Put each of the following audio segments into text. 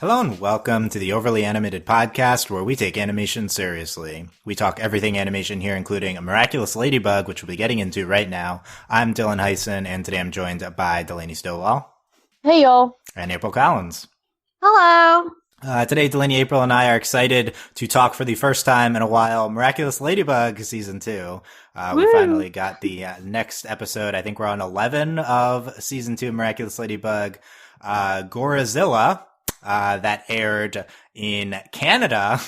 Hello and welcome to the Overly Animated Podcast, where we take animation seriously. We talk everything animation here, including Miraculous Ladybug, which we'll be getting into right now. I'm Dylan Hysen, and today I'm joined by Delaney Stovall. Hey, y'all. And April Collins. Hello. Today, Delaney, April, and I are excited to talk for the first time in a while Miraculous Ladybug Season 2. We finally got the next episode. I think we're on 11 of Season 2 of Miraculous Ladybug. Gorizilla. That aired in Canada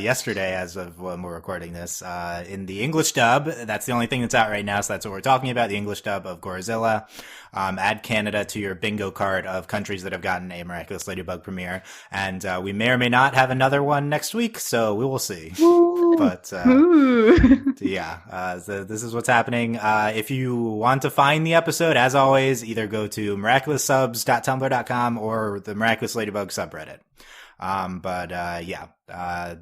yesterday, as of when we're recording this, in the English dub. That's the only thing that's out right now, so that's what we're talking about, the English dub of Gorizilla. Add Canada to your bingo card of countries that have gotten a Miraculous Ladybug premiere. And we may or may not have another one next week, so we will see. But yeah, so this is what's happening. If you want to find the episode, as always, either go to miraculoussubs.tumblr.com or the Miraculous Ladybug subreddit.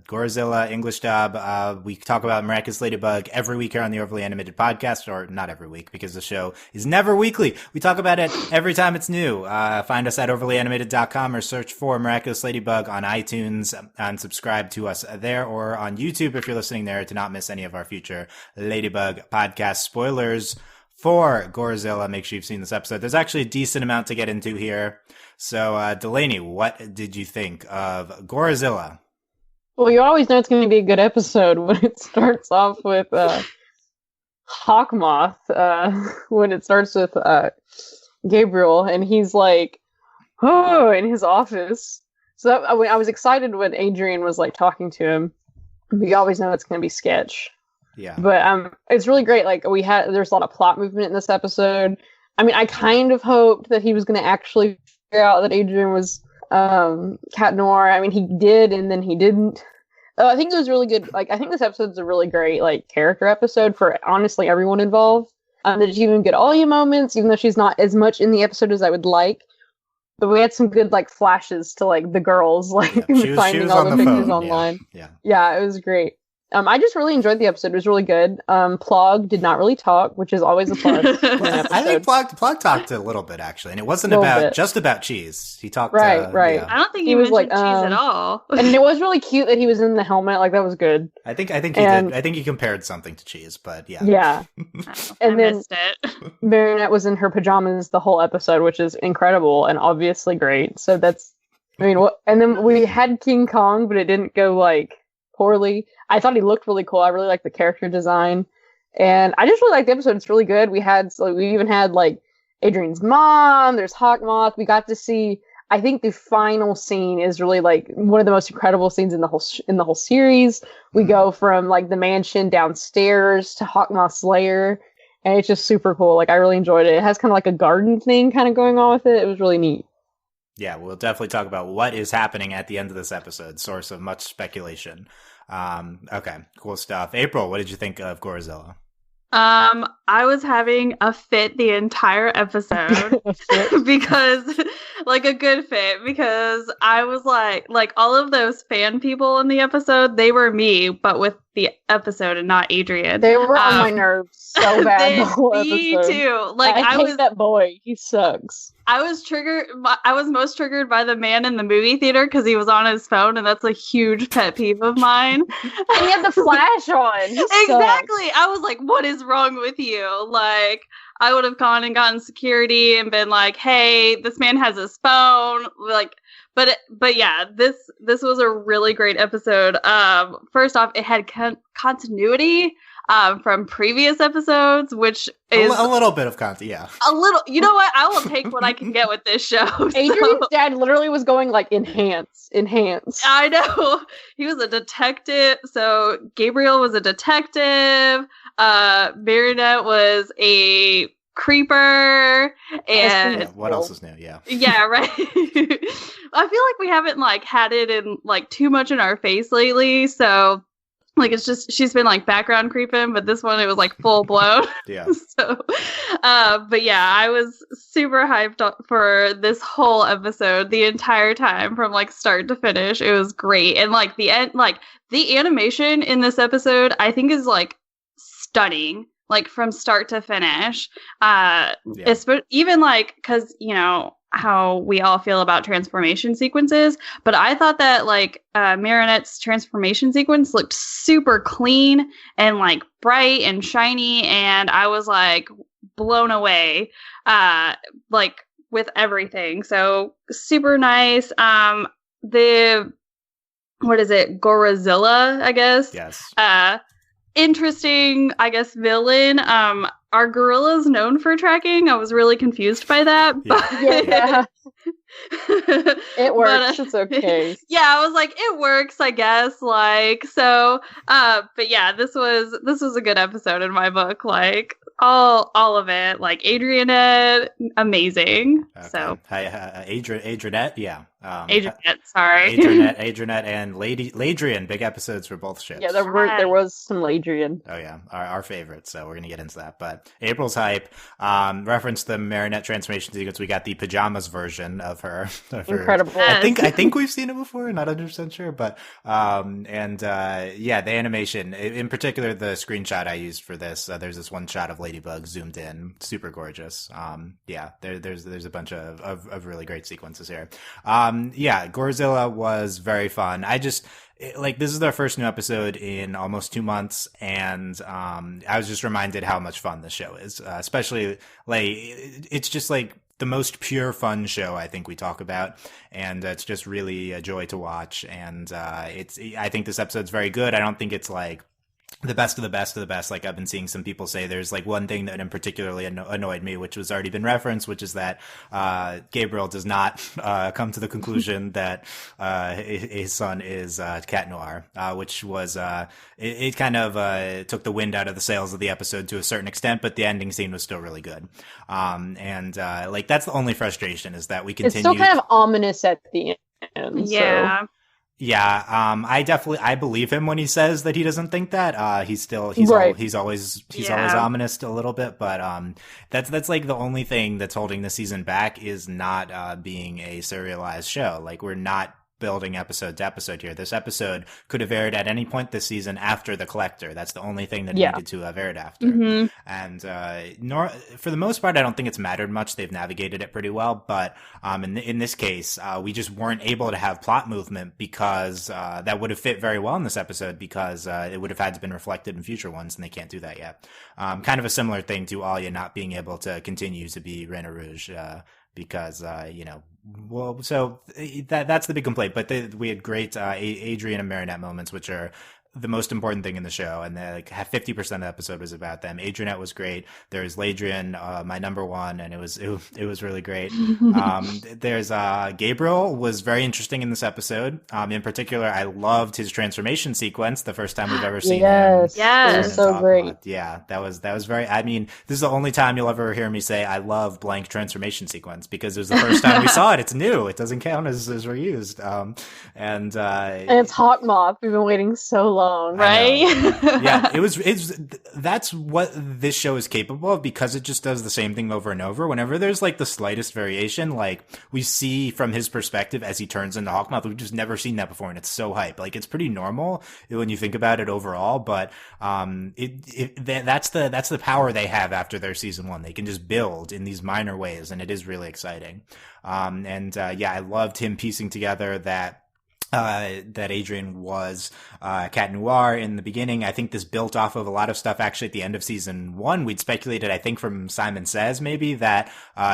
Gorizilla, English dub. We talk about Miraculous Ladybug every week here on the Overly Animated Podcast, or not every week, because the show is never weekly. We talk about it every time it's new. Find us at overlyanimated.com or search for Miraculous Ladybug on iTunes and subscribe to us there, or on YouTube if you're listening there, to not miss any of our future Ladybug podcast spoilers. For Gorizilla, make sure you've seen this episode. There's actually a decent amount to get into here. So, Delaney, what did you think of Gorizilla? Well, you always know it's going to be a good episode when it starts off with Hawkmoth, when it starts with Gabriel, and he's like, oh, in his office. So I was excited when Adrien was like talking to him. We always know it's going to be sketch. Yeah. But it's really great. Like, there's a lot of plot movement in this episode. I mean, I kind of hoped that he was going to actually figure out that Adrien was Cat Noir. I mean, he did, and then he didn't. I think it was really good. Like, I think this episode's a really great, like, character episode for, honestly, everyone involved. That she even get Alia moments, even though she's not as much in the episode as I would like. But we had some good, like, flashes to, like, the girls, like, finding all the pictures online. Yeah, it was great. I just really enjoyed the episode. It was really good. Plog did not really talk, which is always a plus. I think Plog talked a little bit, actually, and it wasn't just about cheese. He talked right. Yeah. I don't think he mentioned cheese at all. And it was really cute that he was in the helmet. Like, that was good. I think he did. I think he compared something to cheese, but yeah. Yeah. And then missed it. Marinette was in her pajamas the whole episode, which is incredible and obviously great. So that's, I mean, and then we had King Kong, but it didn't go, like, poorly. I thought he looked really cool. I really liked the character design, and I just really liked the episode. It's really good. We even had like Adrien's mom. There's Hawkmoth. We got to see. I think the final scene is really like one of the most incredible scenes in the whole series. We go from like the mansion downstairs to Hawkmoth's lair, and it's just super cool. Like, I really enjoyed it. It has kind of like a garden thing kind of going on with it. It was really neat. Yeah, we'll definitely talk about what is happening at the end of this episode, source of much speculation. Okay, cool stuff. April, what did you think of Gorizilla? I was having a fit the entire episode because, like, a good fit, because I was like all of those fan people in the episode, they were me, but with the episode and not Adrien. They were on my nerves so bad the whole episode. Me too. Like, I hate that boy. He sucks. I was most triggered by the man in the movie theater because he was on his phone, and that's a huge pet peeve of mine. And he had the flash on. Exactly. I was like, what is wrong with you? Like, I would have gone and gotten security and been like, hey, this man has his phone. Like, but yeah, this was a really great episode. First off, it had continuity from previous episodes, which is a little bit of content, yeah. A little, you know what? I will take what I can get with this show. Adrien's dad literally was going like, enhance. I know. He was a detective. So Gabriel was a detective. Marinette was a creeper, and what else is new? Yeah, right. I feel like we haven't like had it in like too much in our face lately, so like it's just she's been like background creeping, but this one it was like full blown. Yeah. So but yeah, I was super hyped for this whole episode the entire time from like start to finish. It was great, and like the end, like the animation in this episode I think is like stunning, like from start to finish. Even like, because, you know, how we all feel about transformation sequences, but I thought that like Marinette's transformation sequence looked super clean and like bright and shiny, and I was like blown away like with everything. So super nice. The what is it? Gorizilla, I guess. Yes. Interesting, I guess, villain. Are gorillas known for tracking? I was really confused by that. Yeah. It works. It's okay. Yeah, I was like, it works, I guess. Like, so, but yeah, this was a good episode in my book. Like, all of it. Like, Adrienne, amazing. Okay. So, Adrienne, yeah. Adrienne, sorry. Adrienne and Ladrien, big episodes for both ships. Yeah, there was some Ladrien. Oh yeah, our favorite. So we're gonna get into that. But April's hype referenced the Marinette transformation sequence. We got the pajamas version of her. Incredible. I think we've seen it before. Not 100% sure, but yeah, the animation in particular, the screenshot I used for this. There's this one shot of Ladybug zoomed in, super gorgeous. Yeah, there's a bunch of really great sequences here. Yeah, Gorizilla was very fun. This is our first new episode in almost 2 months, and I was just reminded how much fun this show is, especially like it's just like the most pure fun show I think we talk about, and it's just really a joy to watch. And I think this episode's very good. I don't think it's like the best of the best of the best. Like I've been seeing some people say there's like one thing that in particularly annoyed me, which was already been referenced, which is that Gabriel does not come to the conclusion that his son is Cat Noir, which was it kind of took the wind out of the sails of the episode to a certain extent, but the ending scene was still really good. And like that's the only frustration, is that we continue. It's still kind of ominous at the end. Yeah. So. Yeah, I believe him when he says that he doesn't think that. He's always ominous a little bit, but that's like the only thing that's holding the season back, is not being a serialized show. Like we're not building episode to episode here. This episode could have aired at any point this season after The Collector. That's the only thing that needed to have aired after. Mm-hmm. And for the most part, I don't think it's mattered much. They've navigated it pretty well. But in this case, we just weren't able to have plot movement because that would have fit very well in this episode, because it would have had to been reflected in future ones, and they can't do that yet. Kind of a similar thing to Alia not being able to continue to be Reine Rouge. Because so that's the big complaint. But we had great Adrien and Marinette moments, which are the most important thing in the show, and like 50% of the episode was about them. Adrienne was great. There's Ladrien, my number one, and it was really great. There's Gabriel was very interesting in this episode. In particular, I loved his transformation sequence. The first time we've ever seen him. Yes, it was so great. Yeah, that was very. I mean, this is the only time you'll ever hear me say I love blank transformation sequence, because it was the first time we saw it. It's new. It doesn't count as reused. And it's Hawkmoth. We've been waiting so long. Right? Yeah, that's what this show is capable of, because it just does the same thing over and over. Whenever there's like the slightest variation, like we see from his perspective as he turns into Hawkmoth, we've just never seen that before, and it's so hype. Like it's pretty normal when you think about it overall, but that's the power they have after their season one. They can just build in these minor ways, and it is really exciting. I loved him piecing together that Adrien was Cat Noir in the beginning. I think this built off of a lot of stuff actually at the end of season one. We'd speculated, I think, from Simon Says maybe that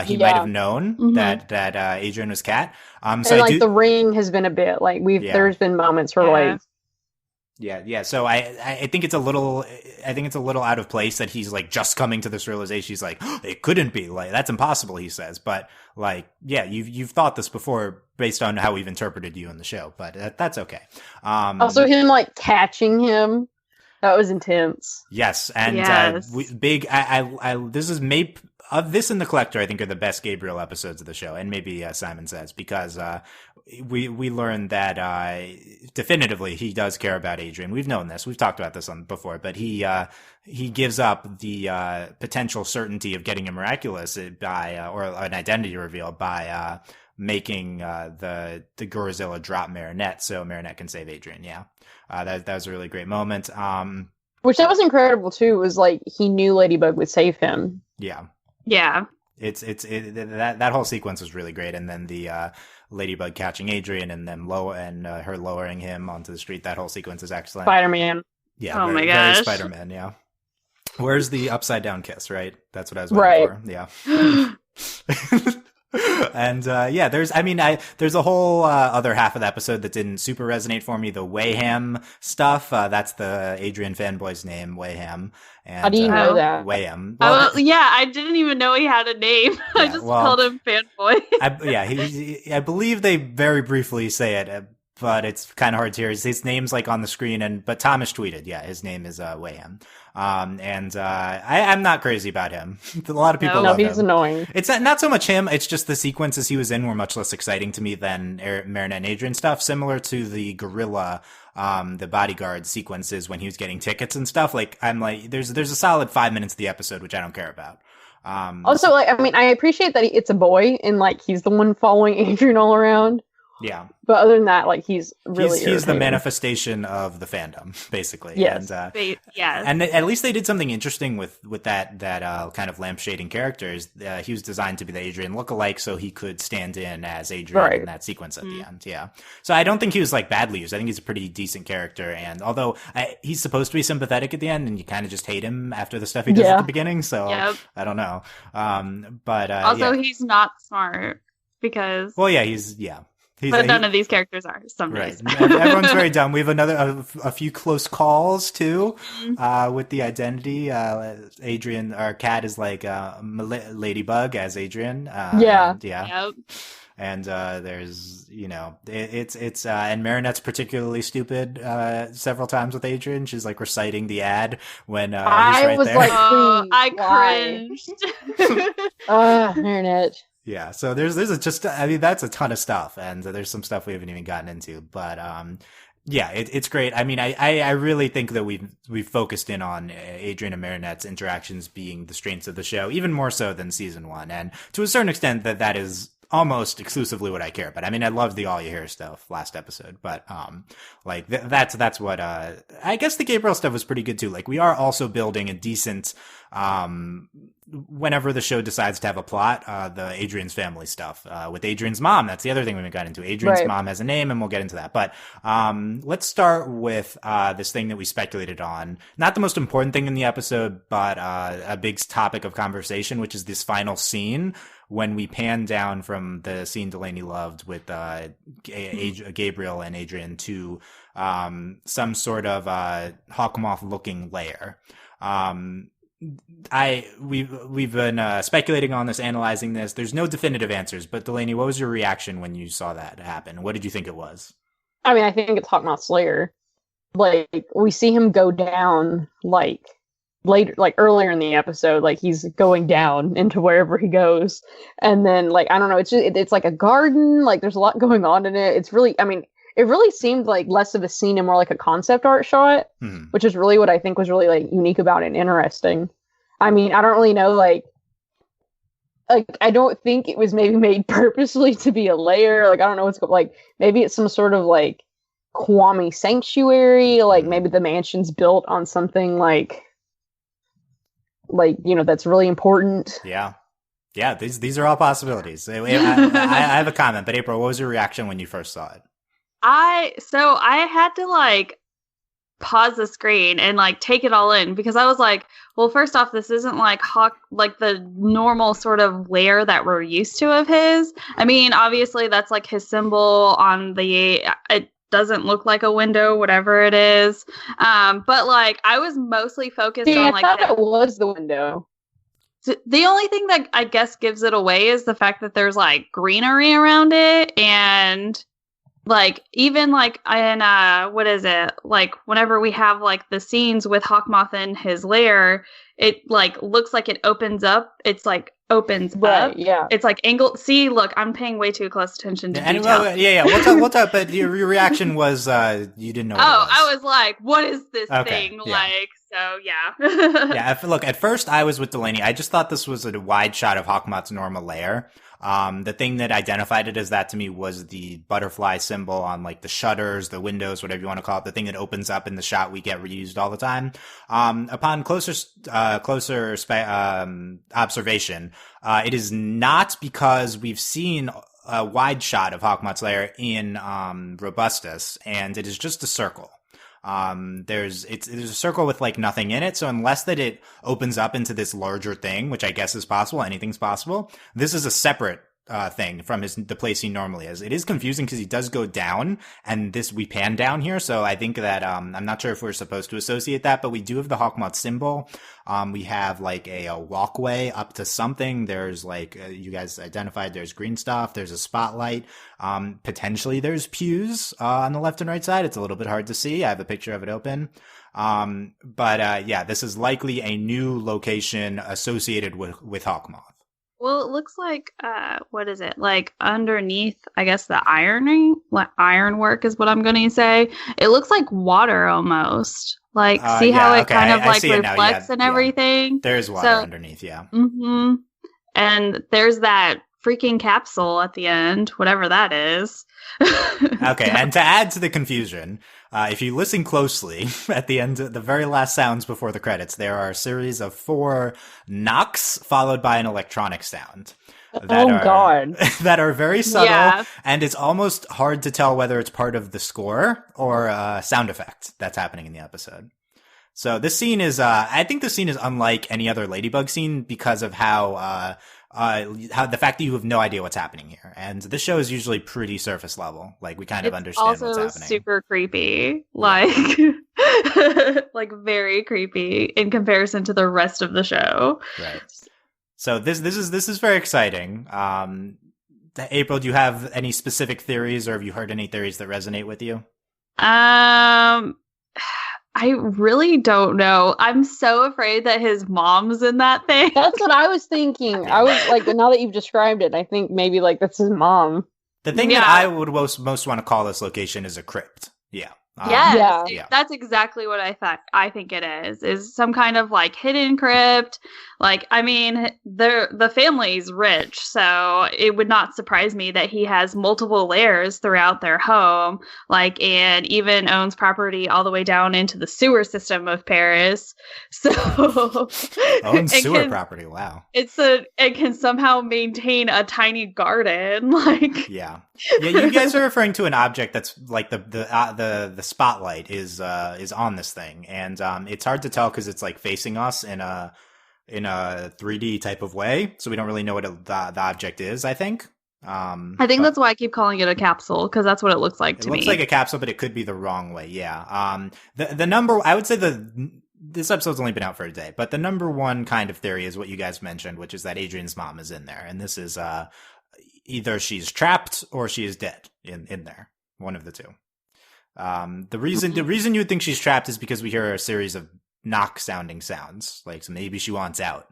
he might have known that Adrien was Cat. The ring has been a bit like there's been moments where like. Yeah. So I think it's a little out of place that he's like just coming to this realization. He's like, oh, it couldn't be, like that's impossible, he says. But like, yeah, you've thought this before based on how we've interpreted you in the show, but that's okay. Also, him like catching him, that was intense. Yes, and this is maybe of this and The Collector, I think, are the best Gabriel episodes of the show, and maybe Simon Says, because we learned that definitively he does care about Adrien. We've known this, we've talked about this before, but he gives up the potential certainty of getting a miraculous by or an identity reveal by making the Gorizilla drop Marinette, so Marinette can save Adrien. Yeah, that was a really great moment. Which that was incredible too. Was like he knew Ladybug would save him. Yeah. Yeah. that whole sequence was really great, and then the Ladybug catching Adrien and then her lowering him onto the street. That whole sequence is excellent. Spider-Man. Yeah. Oh my gosh. Very Spider-Man. Yeah. Where's the upside down kiss? Right. That's what I was waiting for. Yeah. And there's a whole other half of the episode that didn't super resonate for me. The Wayhem stuff. That's the Adrien fanboy's name, Wayhem. And, how do you know that? Wayhem. Well, I didn't even know he had a name. I just called him fanboy. I believe they very briefly say it, but it's kind of hard to hear. His name's like on the screen, but Thomas tweeted, his name is Wayhem. I'm not crazy about him. A lot of people love him. No, he's annoying. It's not so much him, it's just the sequences he was in were much less exciting to me than Marinette and Adrien stuff, similar to the gorilla, the bodyguard sequences when he was getting tickets and stuff. There's a solid 5 minutes of the episode, which I don't care about. Also, I appreciate that it's a boy and he's the one following Adrien all around. Yeah. But other than that, he's really he's the manifestation of the fandom, basically. Yes. And, yes. And at least they did something interesting with that kind of lampshading characters. He was designed to be the Adrien lookalike, so he could stand in as Adrien in that sequence at the end. Yeah. So I don't think he was badly used. I think he's a pretty decent character. And although he's supposed to be sympathetic at the end, and you kind of just hate him after the stuff he does at the beginning. So I don't know. But also he's not smart because but none of these characters are. Right. Everyone's very dumb. We have a few close calls too, with the identity. Adrien, our cat is Ladybug as Adrien. Yeah. Yep. And there's it's and Marinette's particularly stupid several times with Adrien. She's reciting the ad when he's right there. I cringed. Marinette. Yeah, so there's that's a ton of stuff, and there's some stuff we haven't even gotten into, but it's great. I mean, I really think that we've focused in on Adrien and Marinette's interactions being the strengths of the show, even more so than season 1, and to a certain extent that is almost exclusively what I care about. I mean, I loved the All You Hear stuff last episode, but that's what I guess the Gabriel stuff was pretty good too. We are also building a decent whenever the show decides to have a plot, the Adrien's family stuff with Adrien's mom. That's the other thing we haven't got into. Adrien's mom has a name, and we'll get into that. But let's start with this thing that we speculated on. Not the most important thing in the episode, but a big topic of conversation, which is this final scene when we pan down from the scene Delaney loved with Gabriel and Adrien to some sort of hawkmoth looking lair. We've been speculating on this, analyzing this. There's no definitive answers, but Delaney, what was your reaction when you saw that happen? What did you think it was? I mean, I think it's Hawkmoth's lair. We see him go down later, earlier in the episode, he's going down into wherever he goes, and then I don't know, it's like a garden, there's a lot going on in it. It's really, I mean, it really seemed less of a scene and more like a concept art shot, which is really what I think was really unique about it and interesting. I mean, I don't really know, I don't think it was maybe made purposely to be a lair. I don't know what's maybe it's some sort of Kwame sanctuary, maybe the mansion's built on something that's really important. Yeah. These are all possibilities. I have a comment, but April, what was your reaction when you first saw it? I had to pause the screen and take it all in, because I was well, first off, this isn't the normal sort of lair that we're used to of his. I mean, obviously that's his symbol on it doesn't look like a window, whatever it is. But I was mostly focused on I thought it was the window. The only thing that I guess gives it away is the fact that there's greenery around it, and even in what is it, whenever we have the scenes with Hawkmoth in his lair, it looks like it opens up. It's opens up. Yeah. It's angled. See, look, I'm paying way too close attention to detail. We'll talk. But your reaction was you didn't know what it was. I was what is this thing? Yeah. So yeah. Yeah, look, at first I was with Delaney. I just thought this was a wide shot of Hawkmoth's normal lair. The thing that identified it as that to me was the butterfly symbol on like the shutters, the windows, whatever you want to call it, the thing that opens up in the shot we get reused all the time. Upon closer observation, it is not because we've seen a wide shot of Hawkmoth's lair in Robustus, and it is just a circle. There's a circle with like nothing in it. So unless that it opens up into this larger thing, which I guess is possible, anything's possible. This is a separate thing from the place he normally is. It is confusing because he does go down, and we pan down here. So I think that I'm not sure if we're supposed to associate that, but we do have the Hawkmoth symbol. We have like a walkway up to something. There's like you guys identified. There's green stuff. There's a spotlight. Potentially there's pews on the left and right side. It's a little bit hard to see. I have a picture of it open. But yeah, this is likely a new location associated with Hawkmoth. Well, it looks like, what is it? Like underneath, I guess the ironwork is what I'm going to say. It looks like water almost. Like, see how it kind of like reflects and everything? Yeah. There's water underneath, yeah. Mm-hmm. And there's that freaking capsule at the end, whatever that is. Okay, and to add to the confusion, if you listen closely, at the end, the very last sounds before the credits, there are a series of 4 knocks followed by an electronic sound. God. That are very subtle, and it's almost hard to tell whether it's part of the score or a sound effect that's happening in the episode. So this scene is, I think the scene is unlike any other Ladybug scene because of how the fact that you have no idea what's happening here. And this show is usually pretty surface level. Like, we kind of understand what's happening. It's also super creepy. Like, like very creepy in comparison to the rest of the show. Right. So this is very exciting. April, do you have any specific theories, or have you heard any theories that resonate with you? I really don't know. I'm so afraid that his mom's in that thing. That's what I was thinking. I was like, now that you've described it, I think maybe like that's his mom. The thing that I would most want to call this location is a crypt. Yeah. Yes, that's exactly what I think it is some kind of like hidden crypt. Like, I mean, the family's rich, so it would not surprise me that he has multiple lairs throughout their home, like, and even owns property all the way down into the sewer system of Paris. So owns sewer property. Wow. It can somehow maintain a tiny garden. Like, yeah, you guys are referring to an object that's like the spotlight is on this thing, and it's hard to tell because it's like facing us in a 3D type of way, so we don't really know what the object is, I think. That's why I keep calling it a capsule, because that's what it looks like to me. It looks like a capsule, but it could be the wrong way, yeah. The number, I would say this episode's only been out for a day, but the number one kind of theory is what you guys mentioned, which is that Adrien's mom is in there, and this is either she's trapped or she is dead in there. One of the two. The reason you would think she's trapped is because we hear a series of knock sounding sounds, like, so maybe she wants out.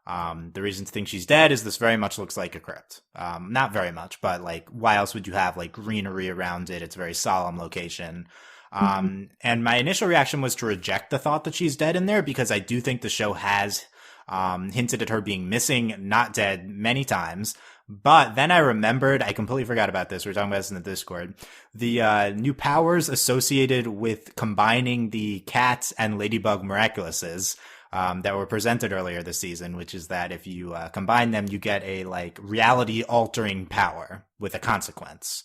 The reason to think she's dead is this very much looks like a crypt. Not very much, but like, why else would you have like greenery around it? It's a very solemn location. And my initial reaction was to reject the thought that she's dead in there, because I do think the show has hinted at her being missing, not dead, many times. But then I remembered, I completely forgot about this. We were talking about this in the Discord. The new powers associated with combining the cats and Ladybug Miraculouses that were presented earlier this season, which is that if you combine them, you get a like reality-altering power with a consequence.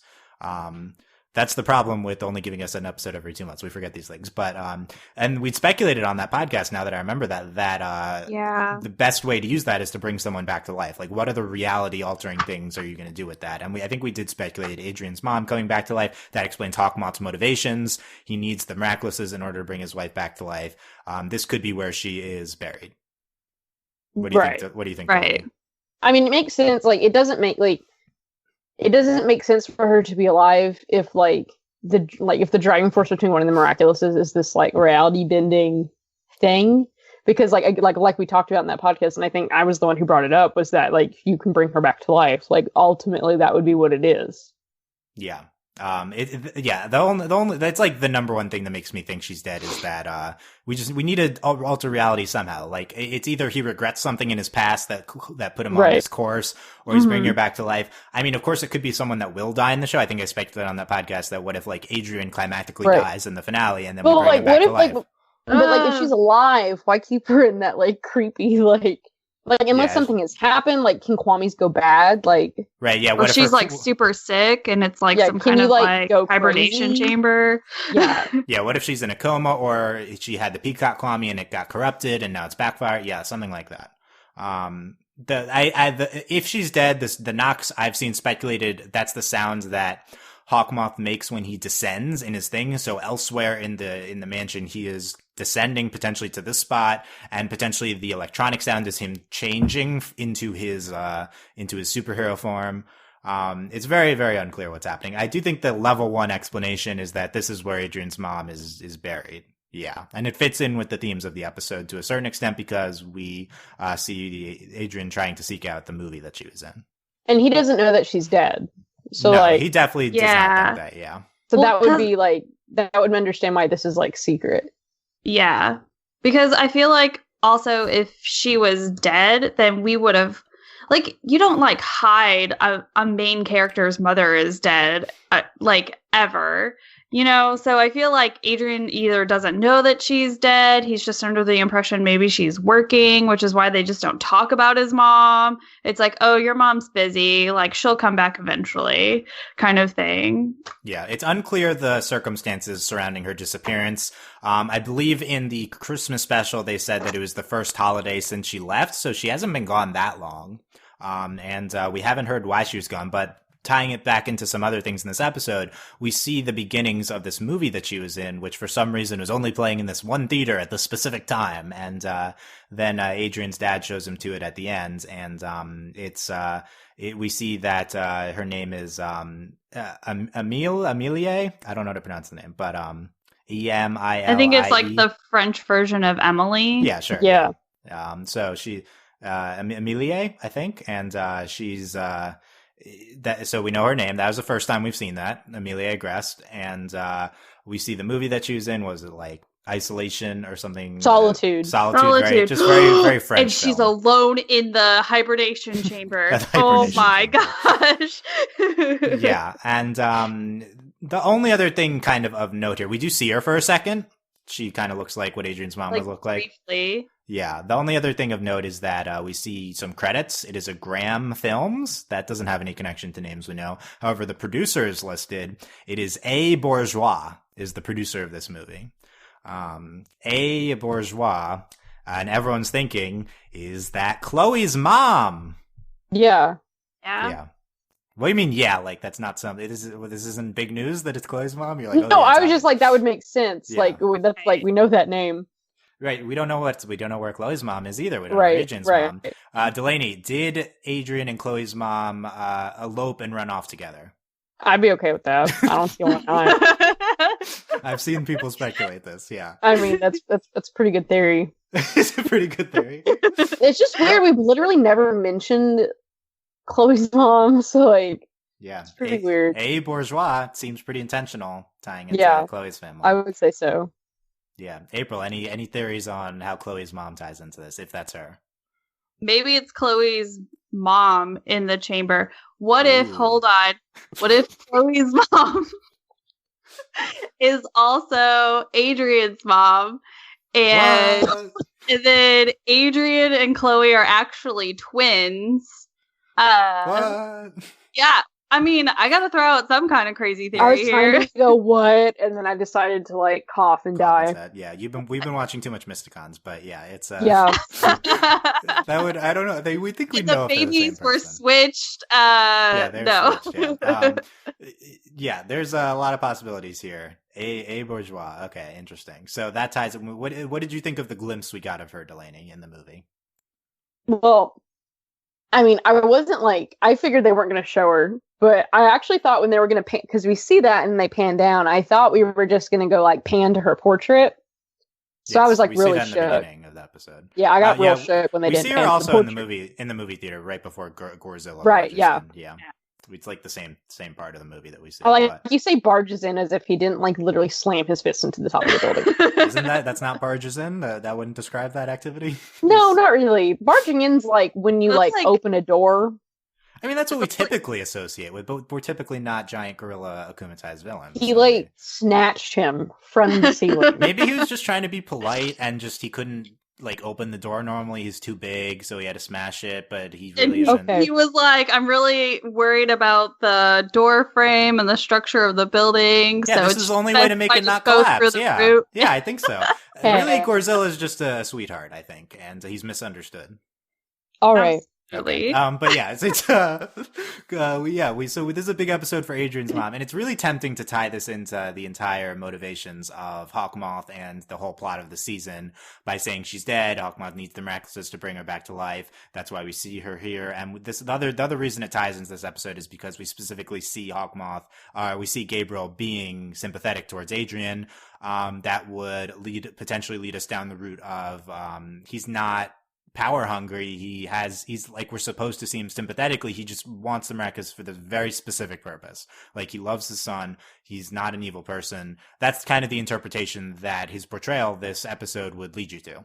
That's the problem with only giving us an episode every 2 months. We forget these things. But, and we'd speculated on that podcast, now that I remember that the best way to use that is to bring someone back to life. Like, what are the reality altering things are you going to do with that? And I think we did speculate Adrien's mom coming back to life. That explains Hawkmoth's motivations. He needs the Miraculouses in order to bring his wife back to life. This could be where she is buried. What do you think? What do you think? Right. I mean, it makes sense. Like, it doesn't make sense for her to be alive if if the driving force between one of the Miraculouses is this like reality bending thing, because like we talked about in that podcast, and I think I was the one who brought it up, was that like you can bring her back to life. Like, ultimately that would be what it is. Yeah. The only that's like the number one thing that makes me think she's dead is that we need to alter reality somehow. Like it's either he regrets something in his past that put him on this course, or he's bringing her back to life. I mean, of course, it could be someone that will die in the show. I think I speculated on that podcast that what if like Adrien climactically dies in the finale, and then we bring her back to life. But like if she's alive, why keep her in that like creepy like unless something has happened, like can Kwamis go bad? Like right, yeah. What if she's like super sick and it's like some kind of like hibernation chamber? Yeah, yeah. What if she's in a coma, or she had the peacock Kwami and it got corrupted and now it's backfired? Yeah, something like that. If she's dead, the knocks I've seen speculated that's the sounds that Hawkmoth makes when he descends in his thing. So elsewhere in the mansion, he is descending potentially to this spot, and potentially the electronic sound is him changing into his superhero form. It's very, very unclear what's happening. I do think the level one explanation is that this is where Adrien's mom is buried. Yeah, and it fits in with the themes of the episode to a certain extent because we see Adrien trying to seek out the movie that she was in, and he doesn't know that she's dead. So no, he definitely does not think that. Yeah. So that would be like that would understand why this is like secret. Yeah, because I feel like also if she was dead, then we would have like you don't like hide a main character's mother is dead like ever. You know, so I feel like Adrien either doesn't know that she's dead. He's just under the impression maybe she's working, which is why they just don't talk about his mom. It's like, oh, your mom's busy. Like, she'll come back eventually kind of thing. Yeah, it's unclear the circumstances surrounding her disappearance. I believe in the Christmas special, they said that it was the first holiday since she left. So she hasn't been gone that long. And we haven't heard why she was gone, but tying it back into some other things in this episode, we see the beginnings of this movie that she was in, which for some reason was only playing in this one theater at the specific time. And then Adrien's dad shows him to it at the end. And we see that her name is Amelie. I don't know how to pronounce the name, but Emile. I think it's like the French version of Emily. Yeah, sure. Yeah. So she Amelie, I think, and she's so we know her name. That was the first time we've seen that, Amelia Agreste, and we see the movie that she was in. Was it like Isolation or something? Solitude. Right? Just very, very French. And she's alone in the hibernation chamber. Oh my gosh! Yeah, and the only other thing kind of note here, we do see her for a second. She kind of looks like what Adrien's mom would look like. Briefly. Yeah. The only other thing of note is that we see some credits. It is a Graham Films. That doesn't have any connection to names we know. However, the producer is listed. It is A. Bourgeois is the producer of this movie. A. Bourgeois, and everyone's thinking, is that Chloe's mom? Yeah. Yeah. What do you mean? Yeah, like that's not something. This isn't big news that it's Chloe's mom. You're like, no, I was just like that would make sense. Yeah. Like that's like we know that name. Right, we don't know where Chloe's mom is either. We don't know Adrien's mom. Delaney, did Adrien and Chloe's mom elope and run off together? I'd be okay with that. I don't see why not. I've seen people speculate this. Yeah, I mean that's a pretty good theory. It's a pretty good theory. It's just weird. We've literally never mentioned Chloe's mom, so like, yeah, it's pretty weird. A. Bourgeois seems pretty intentional tying into Chloe's family. I would say so. Yeah, April. Any theories on how Chloe's mom ties into this? If that's her, maybe it's Chloe's mom in the chamber. What if? Hold on. What if Chloe's mom is also Adrien's mom, and then Adrien and Chloe are actually twins? What? Yeah. I mean, I gotta throw out some kind of crazy theory here. I was trying to go what, and then I decided to like cough and die. Yeah, we've been watching too much Mysticons, but yeah, it's yeah. That would I don't know. We think we know if the babies were switched. No. Switched, yeah. Yeah, there's a lot of possibilities here. A. Bourgeois. Okay, interesting. So that ties. What did you think of the glimpse we got of her, Delaney, in the movie? Well, I mean, I wasn't like I figured they weren't going to show her. But I actually thought when they were going to pan, because we see that and they pan down, I thought we were just going to go like pan to her portrait. So I was like really shook. In the beginning of the episode. Yeah, I got real shook when they didn't. We see her also in the movie theater right before Gorizilla. Right. Yeah. Yeah. It's like the same part of the movie that we see. I like you say barges in as if he didn't like literally slam his fist into the top of the building. Isn't that's not barges in? That wouldn't describe that activity? No, not really. Barging in's like when you like open a door. I mean, that's what we typically associate with, but we're typically not giant gorilla akumatized villains. He snatched him from the ceiling. Maybe he was just trying to be polite and just he couldn't like open the door normally. He's too big, so he had to smash it, but he really isn't. Okay. He was like, I'm really worried about the door frame and the structure of the building. Yeah, so this is the only way to make it not collapse. Yeah, I think so. Really, Gorizilla is just a sweetheart, I think, and he's misunderstood. All right. Okay. But yeah, this is a big episode for Adrien's mom, and it's really tempting to tie this into the entire motivations of Hawkmoth and the whole plot of the season by saying she's dead. Hawkmoth needs the Miraculous to bring her back to life. That's why we see her here. And the other reason it ties into this episode is because we specifically see we see Gabriel being sympathetic towards Adrien. That would potentially lead us down the route of he's not power hungry. He's like, we're supposed to see him sympathetically. He just wants the Miraculous for this very specific purpose. Like, he loves his son. He's not an evil person. That's kind of the interpretation that his portrayal this episode would lead you to.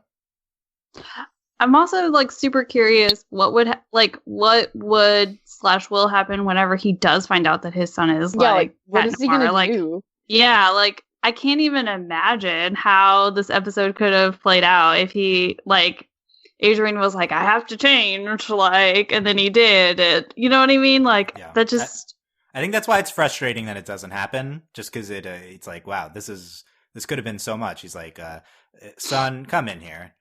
I'm also like super curious what would /will happen whenever he does find out that his son is what is he gonna do? Yeah, like I can't even imagine how this episode could have played out if he Adrien was like, I have to change, and then he did it. You know what I mean? That just... I think that's why it's frustrating that it doesn't happen, just because it's like, wow, this could have been so much. He's like, son, come in here.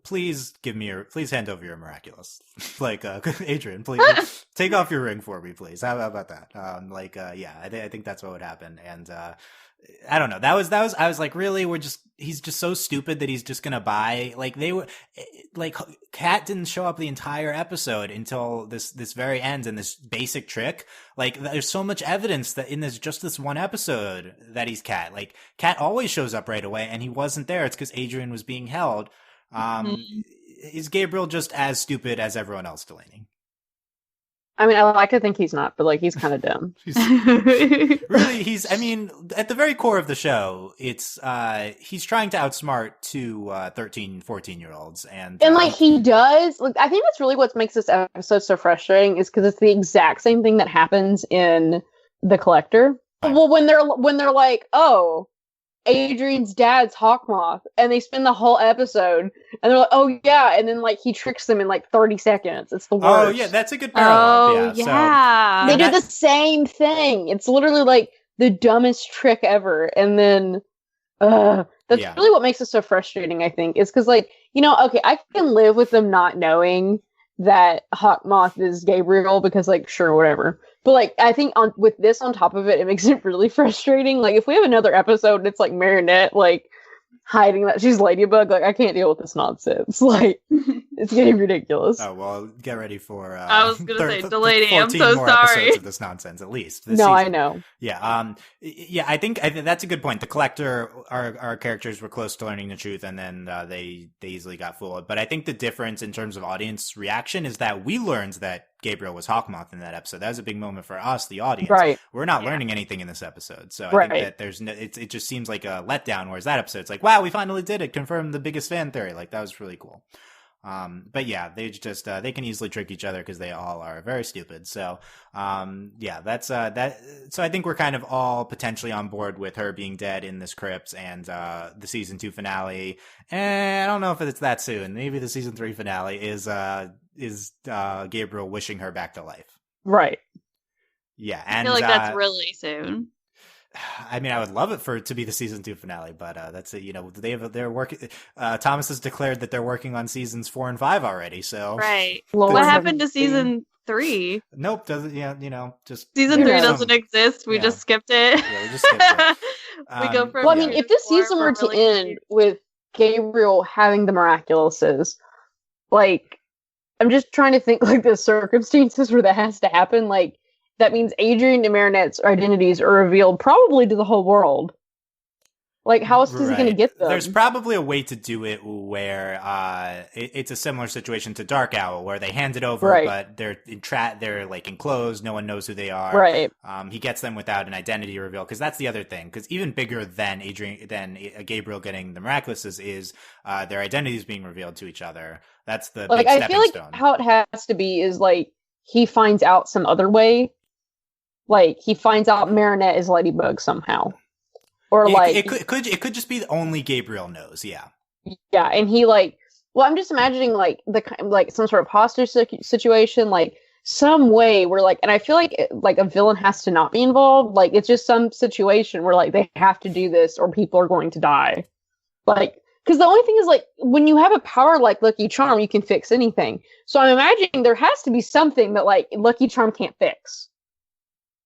Please please hand over your Miraculous. Adrien, please take off your ring for me, please. How about that? I think that's what would happen. And, I don't know. That was, I was like, really? He's just so stupid that he's just gonna buy, Kat didn't show up the entire episode until this very end and this basic trick. There's so much evidence that in this one episode that he's Kat. Kat always shows up right away and he wasn't there. It's because Adrien was being held. Is Gabriel just as stupid as everyone else, Delaney? I mean, I like to think he's not, but he's kind of dumb. Really, at the very core of the show, it's he's trying to outsmart two 13, 14-year-olds, and he does. I think that's really what makes this episode so frustrating is because it's the exact same thing that happens in The Collector. Right. Well, when they're like, oh, Adrien's dad's Hawkmoth, and they spend the whole episode, and they're like, oh yeah, and then he tricks them in 30 seconds. It's the worst. Oh yeah, that's a good parallel. Yeah. They do the same thing. It's literally the dumbest trick ever, and then that's really what makes it so frustrating, I think, is because okay, I can live with them not knowing that Hawkmoth is Gabriel because sure, whatever. But I think with this on top of it, it makes it really frustrating. If we have another episode and it's Marinette hiding that she's Ladybug, I can't deal with this nonsense. It's getting ridiculous. Oh well, get ready for. I was gonna say, Delaney, I'm so sorry. Episodes of this nonsense, at least. No, season. I know. Yeah, I think that's a good point. The Collector, our characters were close to learning the truth, and then they easily got fooled. But I think the difference in terms of audience reaction is that we learned that Gabriel was Hawkmoth in that episode. That was a big moment for us, the audience. Right. We're not learning anything in this episode, so I think that there's it just seems like a letdown. Whereas that episode, it's wow, we finally did it. Confirmed the biggest fan theory. That was really cool. But yeah, they just they can easily trick each other because they all are very stupid. So that's that. So I think we're kind of all potentially on board with her being dead in this crypt and the season 2 finale. And I don't know if it's that soon. Maybe the season 3 finale is Gabriel wishing her back to life. Right. Yeah, and I feel that's really soon. I mean, I would love it for it to be the season 2 finale, but that's it. They're working. Thomas has declared that they're working on seasons 4 and 5 already. So right. What happened to season 3? Nope. Doesn't. Just season 3 doesn't exist. We just skipped it. Yeah, we just skipped it. We go from. Well, I mean, if this season were to end with Gabriel having the Miraculouses, I'm just trying to think the circumstances where that has to happen. That means Adrien and Marinette's identities are revealed probably to the whole world. Like, how else is he going to get them? There's probably a way to do it where it's a similar situation to Dark Owl, where they hand it over, but they're like enclosed. No one knows who they are. Right. He gets them without an identity reveal, because that's the other thing. Because even bigger than Gabriel getting the Miraculouses is their identities being revealed to each other. That's the big stepping I feel like stone. how it has to be is like he finds out some other way. Like he finds out Marinette is Ladybug somehow. Or it could just be only Gabriel knows, yeah. Yeah, and he I'm just imagining some sort of hostage situation, like some way where and I feel like a villain has to not be involved. Like it's just some situation where they have to do this or people are going to die. Because the only thing is when you have a power like Lucky Charm, you can fix anything. So I'm imagining there has to be something that Lucky Charm can't fix.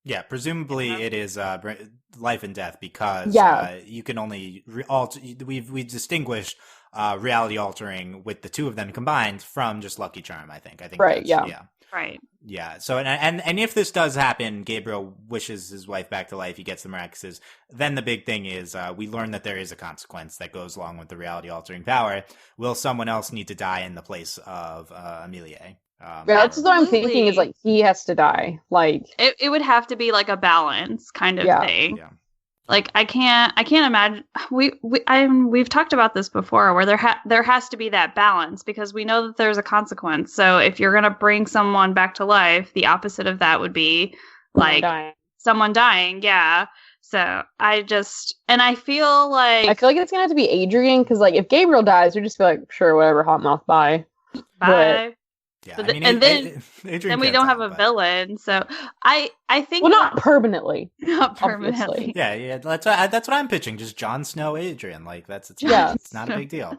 Yeah, presumably it is life and death, because you can only we've distinguished reality altering with the two of them combined from just Lucky Charm. I think right. Right. Yeah. So and if this does happen, Gabriel wishes his wife back to life. He gets the Miraculouses. Then the big thing is we learn that there is a consequence that goes along with the reality altering power. Will someone else need to die in the place of Amelie? That's what I'm thinking is he has to die. It would have to be a balance kind of thing. Yeah. I can't imagine. We've talked about this before, where there has to be that balance, because we know that there's a consequence. So if you're gonna bring someone back to life, the opposite of that would be someone dying. Yeah. So I feel like it's gonna have to be Adrien, because if Gabriel dies, we just be sure, whatever, hot mouth, bye. Bye. Yeah, then we don't have a villain. So I think not permanently. Not permanently. Obviously. Yeah. That's what I'm pitching. Just Jon Snow, Adrien. It's not a big deal.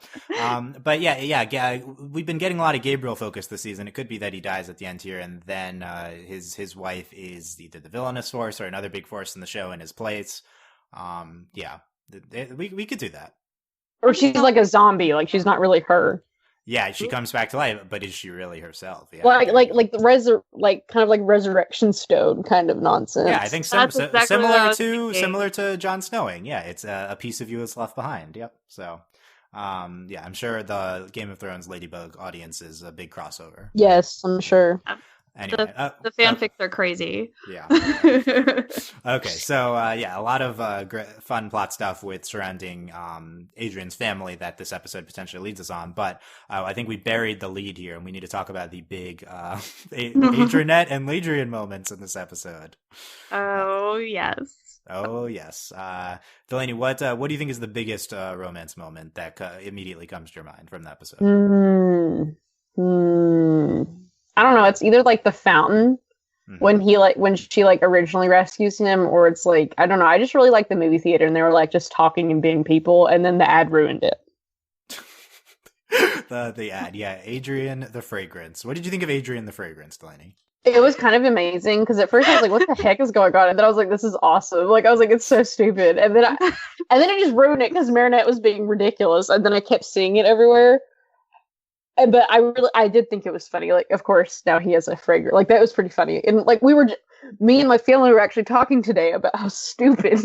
But yeah. We've been getting a lot of Gabriel focus this season. It could be that he dies at the end here, and then his wife is either the villainous force or another big force in the show in his place. Yeah, we could do that. Or she's like a zombie. She's not really her. Yeah, she comes back to life, but is she really herself? Yeah. The resurrection stone kind of nonsense. Yeah, I think similar to Jon Snowing. Yeah, it's a piece of you is left behind. Yep. So, I'm sure the Game of Thrones Ladybug audience is a big crossover. Yes, I'm sure. Anyway, the fanfics are crazy. Yeah. Okay, so a lot of fun plot stuff surrounding Adrien's family that this episode potentially leads us on. But I think we buried the lead here, and we need to talk about the big Marinette and Adrien moments in this episode. Oh yes. Oh yes. Delaney, what do you think is the biggest romance moment that immediately comes to your mind from the episode? I don't know. It's either the fountain when she originally rescues him, or it's I don't know. I just really like the movie theater, and they were just talking and being people, and then the ad ruined it. the ad, yeah. Adrien the fragrance. What did you think of Adrien the fragrance, Delaney? It was kind of amazing, because at first I was what the heck is going on? And then I was this is awesome. I was it's so stupid. And then I just ruined it because Marinette was being ridiculous, and then I kept seeing it everywhere. But I did think it was funny. Of course, now he has a fragrance. That was pretty funny. And me and my family were actually talking today about how stupid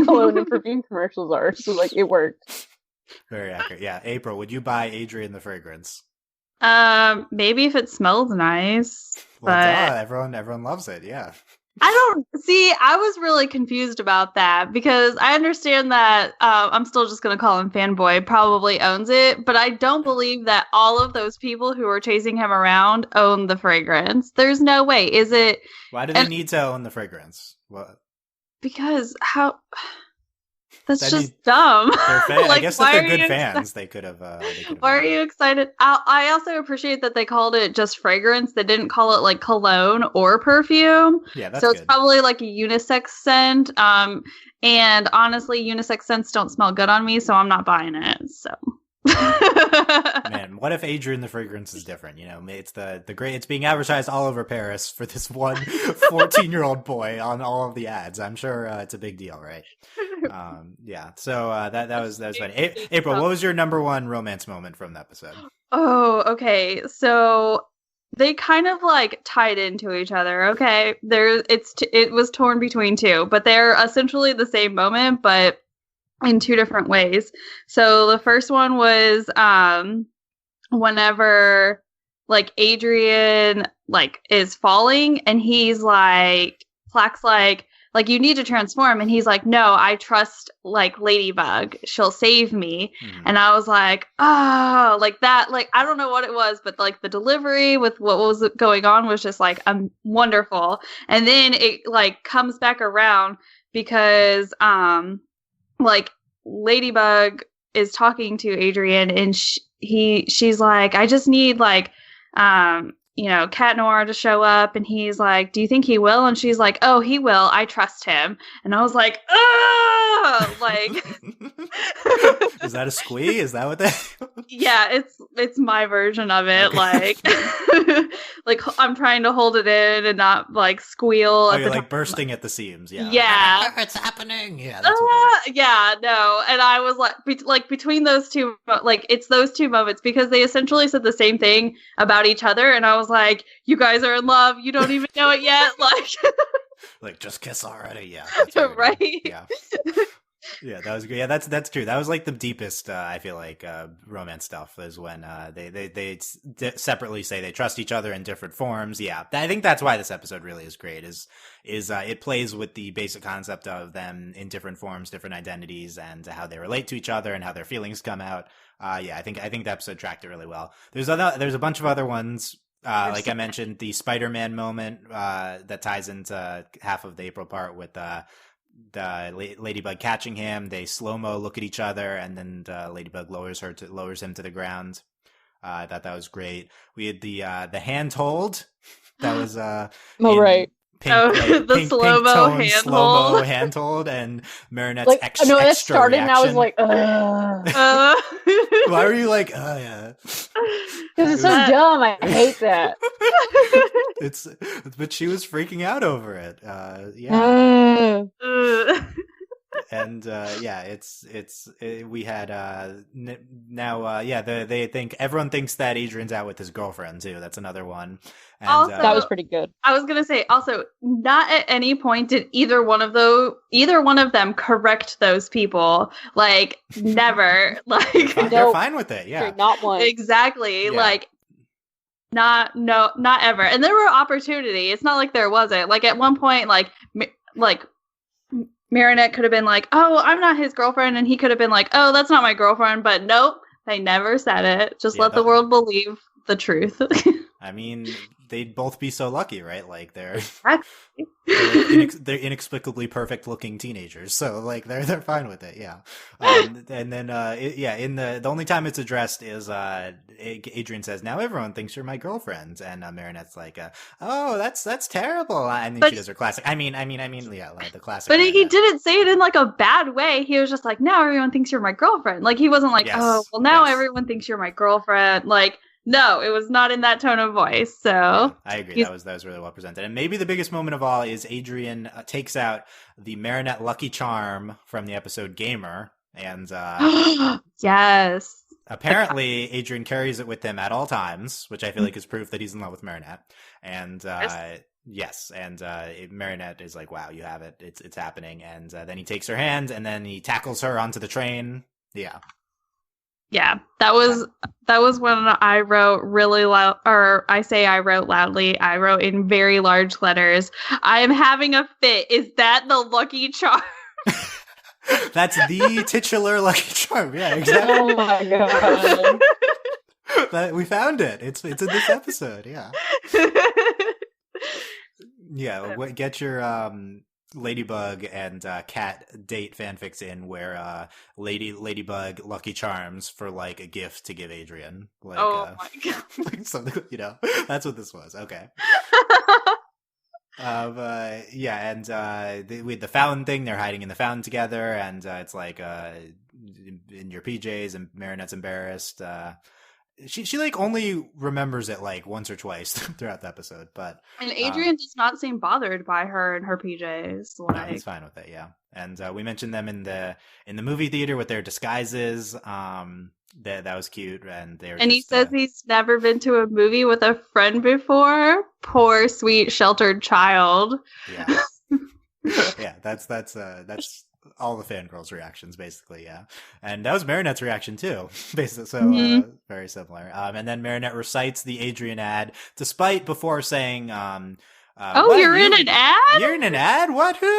cologne and perfume commercials are. So it worked. Very accurate. Yeah, April, would you buy Adrien the fragrance? Maybe if it smells nice. Well, but everyone loves it. Yeah. I was really confused about that, because I understand that I'm still just going to call him Fanboy probably owns it, but I don't believe that all of those people who are chasing him around own the fragrance. There's no way. Is it? Why do they need to own the fragrance? What? Because that's just dumb. I guess if they're good fans, they could have. Why are you excited? I also appreciate that they called it just fragrance. They didn't call it cologne or perfume. Yeah, that's so good. It's probably a unisex scent. And honestly, unisex scents don't smell good on me, so I'm not buying it. So. Man, what if Adrien the fragrance is different? It's the great. It's being advertised all over Paris for this one 14-year-old boy on all of the ads. I'm sure it's a big deal, right? Yeah. So that was funny. April, what was your number one romance moment from the episode? Oh, okay. So they kind of tied into each other. Okay, it was torn between two, but they're essentially the same moment, but in two different ways. So the first one was whenever like Adrien like is falling and he's like Plaque's like you need to transform, and he's like, no, I trust like Ladybug, she'll save me. And I was like, oh, like that, like I don't know what it was, but like the delivery with what was going on was just like wonderful. And then it like comes back around because like Ladybug is talking to Adrien, and she's like, I just need like Cat Noir to show up, and he's like, do you think he will? And she's like, oh, he will, I trust him. And I was like, oh, like is that a squee? Is that what that yeah, it's my version of it. Okay. Like I'm trying to hold it in and not like squeal. Oh, you're like bursting at the seams. Yeah. Yeah. It's happening. Yeah. Yeah. No. And I was like between those two, like it's those two moments, because they essentially said the same thing about each other, and I was like, you guys are in love. You don't even know it yet. Like just kiss already. Yeah. Right. Yeah. Yeah, that was good. Yeah, that's true. That was like the deepest, I feel like, romance stuff is when they separately say they trust each other in different forms. Yeah, I think that's why this episode really is great. Is it plays with the basic concept of them in different forms, different identities, and how they relate to each other and how their feelings come out. Yeah, I think the episode tracked it really well. There's a bunch of other ones. Like I mentioned, the Spider-Man moment that ties into half of the April part with the Ladybug catching him. They slow-mo look at each other, and then Ladybug lowers him to the ground. I thought that was great. We had the hand hold. That was right. The slow-mo hand hold, and Marinette's like, extra no, it extra started reaction. and I was like, Why were you like, oh yeah? Because it's so dumb. I hate that. But she was freaking out over it. Yeah. And we had everyone thinks that Adrian's out with his girlfriend too. That's another one. And, also, that was pretty good. I was gonna say also, not at any point did either one of them correct those people. Like never. Like they're fine with it. Yeah, not one. Exactly. Yeah. Like not ever. And there were opportunity. It's not like there wasn't. Like at one point, like Marinette could have been like, oh, I'm not his girlfriend, and he could have been like, oh, that's not my girlfriend. But nope, they never said it. Just let the world believe the truth. I mean, they'd both be so lucky, right? Like they're inexplicably perfect looking teenagers, so like they're fine with it. Yeah. And then the only time it's addressed is Adrien says, now everyone thinks you're my girlfriend, and Marinette's like, oh, that's terrible, and then she does her classic yeah, like the classic. But he didn't say it in like a bad way. He was just like, now everyone thinks you're my girlfriend. Like he wasn't like, yes. Oh, well now everyone thinks you're my girlfriend. Like no, it was not in that tone of voice. So yeah, I agree. That was really well presented. And maybe the biggest moment of all is Adrien takes out the Marinette Lucky Charm from the episode Gamer, and yes, apparently Adrien carries it with him at all times, which I feel like is proof that he's in love with Marinette. And yes, and Marinette is like, wow, you have it. It's happening. And then he takes her hand, and then he tackles her onto the train. Yeah. Yeah, that was when I wrote really loud, or I wrote loudly. I wrote in very large letters, I am having a fit. Is that the Lucky Charm? That's the titular Lucky Charm. Yeah, exactly. Oh my god. We found it. It's in this episode. Yeah. Yeah, get your Ladybug and Cat date fanfics in where Ladybug Lucky Charms for like a gift to give Adrien. Like, oh my god! Like something, that's what this was. Okay. Yeah, and with the fountain thing, they're hiding in the fountain together, and it's like in your PJs, and Marinette's embarrassed. She like only remembers it like once or twice throughout the episode, but and Adrien does not seem bothered by her in her PJs. Like, no, he's fine with it, yeah. And we mentioned them in the movie theater with their disguises. That was cute, and he says he's never been to a movie with a friend before. Poor sweet sheltered child. Yeah, yeah. That's all the fangirls' reactions, basically, yeah. And that was Marinette's reaction, too, basically, so very similar. And then Marinette recites the Adrien ad, despite before saying, you're in an ad? You're in an ad? What? Who knew?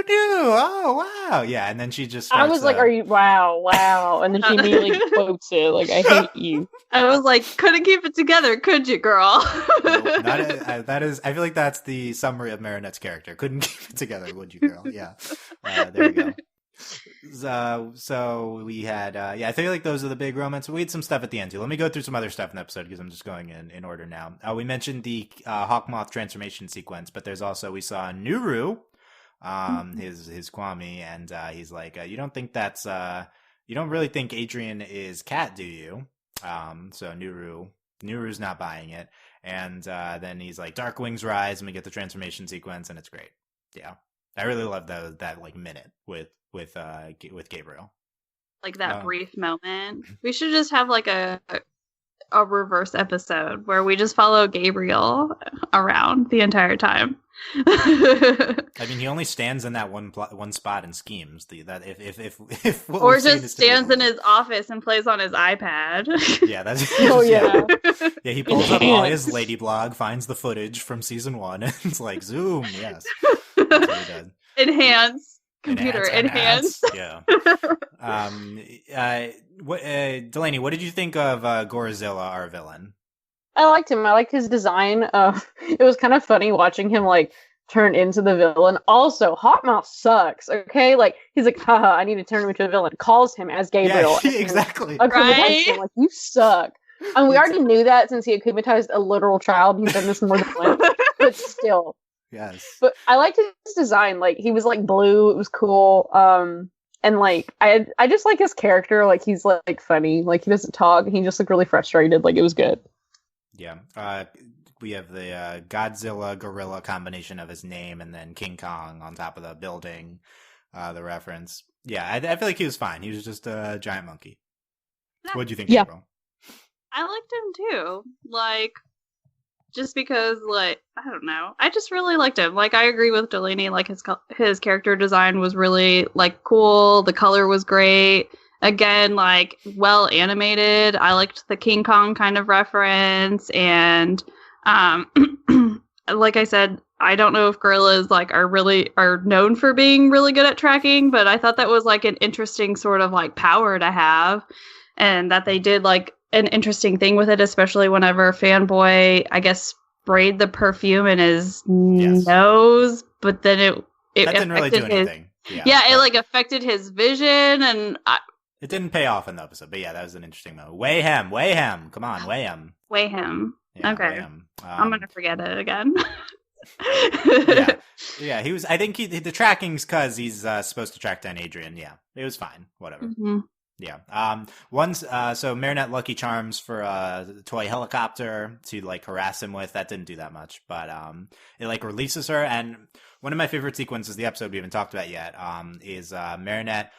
Oh, wow. Yeah, and then she just starts, I was like, are you, wow. And then she immediately quotes it, like, I hate you. I was like, couldn't keep it together, could you, girl? No, that is, I feel like that's the summary of Marinette's character. Couldn't keep it together, would you, girl? Yeah. There you go. So we had, I feel like those are the big romance. We had some stuff at the end too. Let me go through some other stuff in the episode because I'm just going in order now. We mentioned the Hawkmoth transformation sequence, but there's also, we saw Nuru, his Kwame, and he's like, you don't think that's, you don't really think Adrien is Cat, do you? So Nuru's not buying it. And then he's like, Dark Wings Rise, and we get the transformation sequence, and it's great. Yeah. I really love that like minute with Gabriel. Like that brief moment. We should just have like a reverse episode where we just follow Gabriel around the entire time. I mean, he only stands in that one spot and schemes. If what or just stands in his office and plays on his iPad. Yeah, that's yeah. Yeah, he pulls up all his lady blog, finds the footage from season 1, and it's like zoom. Yes, that's what he does. Enhance. Computer enhance. Yeah. Delaney, what did you think of Gorizilla, our villain? I liked him. I liked his design. It was kind of funny watching him like turn into the villain. Also, Hawkmoth sucks. Okay, like he's like, haha, I need to turn him into a villain. Calls him as Gabriel. Yeah, exactly. Right? Him, like, you suck. And we already knew that since he akumatized a literal child. He's done this more than once, but still. Yes. But I liked his design. Like he was like blue. It was cool. And like I just like his character. Like he's like funny. Like he doesn't talk. He just looked really frustrated. Like it was good. Yeah. We have the Godzilla gorilla combination of his name and then King Kong on top of the building. The reference. Yeah, I feel like he was fine. He was just a giant monkey. What'd you think, Gabriel? I liked him too. Like. Just because, like, I don't know. I just really liked him. Like, I agree with Delaney. Like, his character design was really, like, cool. The color was great. Again, like, well animated. I liked the King Kong kind of reference. And, like I said, I don't know if gorillas, like, are known for being really good at tracking. But I thought that was, like, an interesting sort of, like, power to have. And that they did, like, an interesting thing with it, especially whenever Fanboy, I guess, sprayed the perfume in his nose, but then it that didn't really do anything. It like affected his vision, and it didn't pay off in the episode. But yeah, that was an interesting moment. Wayhem, come on, Wayhem. Yeah, okay, Wayhem. I'm gonna forget it again. Yeah. He was. I think the tracking's because he's supposed to track down Adrien. Yeah, it was fine. Whatever. Mm-hmm. Yeah. So Marinette Lucky Charms for the toy helicopter to like harass him with. That didn't do that much, but it like releases her. And one of my favorite sequences of the episode we haven't talked about yet is Marinette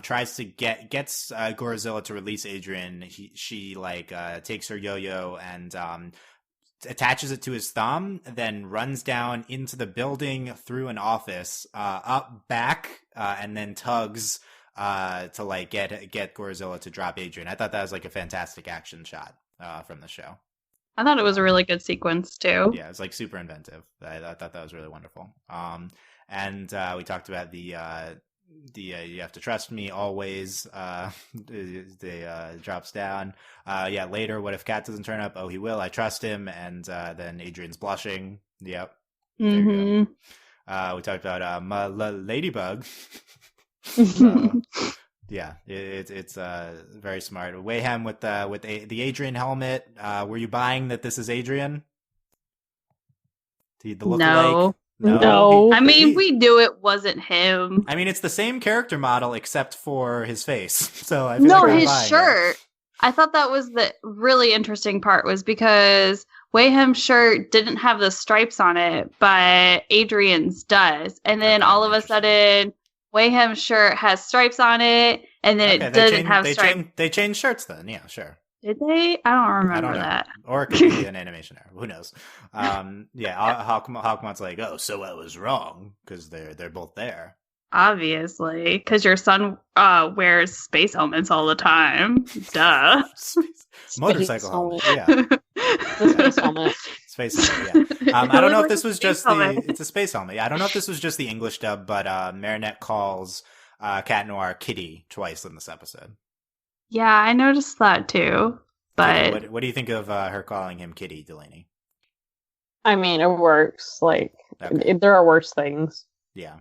tries to gets Gorizilla to release Adrien. She like takes her yo-yo and attaches it to his thumb, then runs down into the building through an office, up back, and then tugs to like get Gorizilla to drop Adrien. I thought that was like a fantastic action shot from the show. I thought it was a really good sequence too. Yeah, it's like super inventive. I thought that was really wonderful. And we talked about the you have to trust me always. Drops down. Later, what if Cat doesn't turn up? Oh, he will. I trust him. And then Adrien's blushing. Yep. Mm-hmm. There you go. We talked about Ladybug. It's very smart. Wayhem with the Adrien helmet. Were you buying that this is Adrien? The lookalike? No. I mean, we knew it wasn't him. I mean, it's the same character model except for his face. So I feel like his shirt. I thought that was the really interesting part, was because Wayhem's shirt didn't have the stripes on it, but Adrien's does. And then all of a sudden, Wayhem's shirt has stripes on it, and then it doesn't have stripes. They changed shirts then, yeah, sure. Did they? I don't remember that. Or it could be an animation error. Who knows? Hawkmoth's like, oh, so I was wrong, because they're both there. Obviously, because your son wears space helmets all the time. Duh. Motorcycle helmet. Yeah. The space helmet. Space helmet, yeah. I don't know if this was just it's a space helmet. Yeah, I don't know if this was just the English dub, but Marinette calls Cat Noir Kitty twice in this episode. Yeah, I noticed that too. But what do you think of her calling him Kitty, Delaney? I mean, it works. Like, there are worse things. Yeah.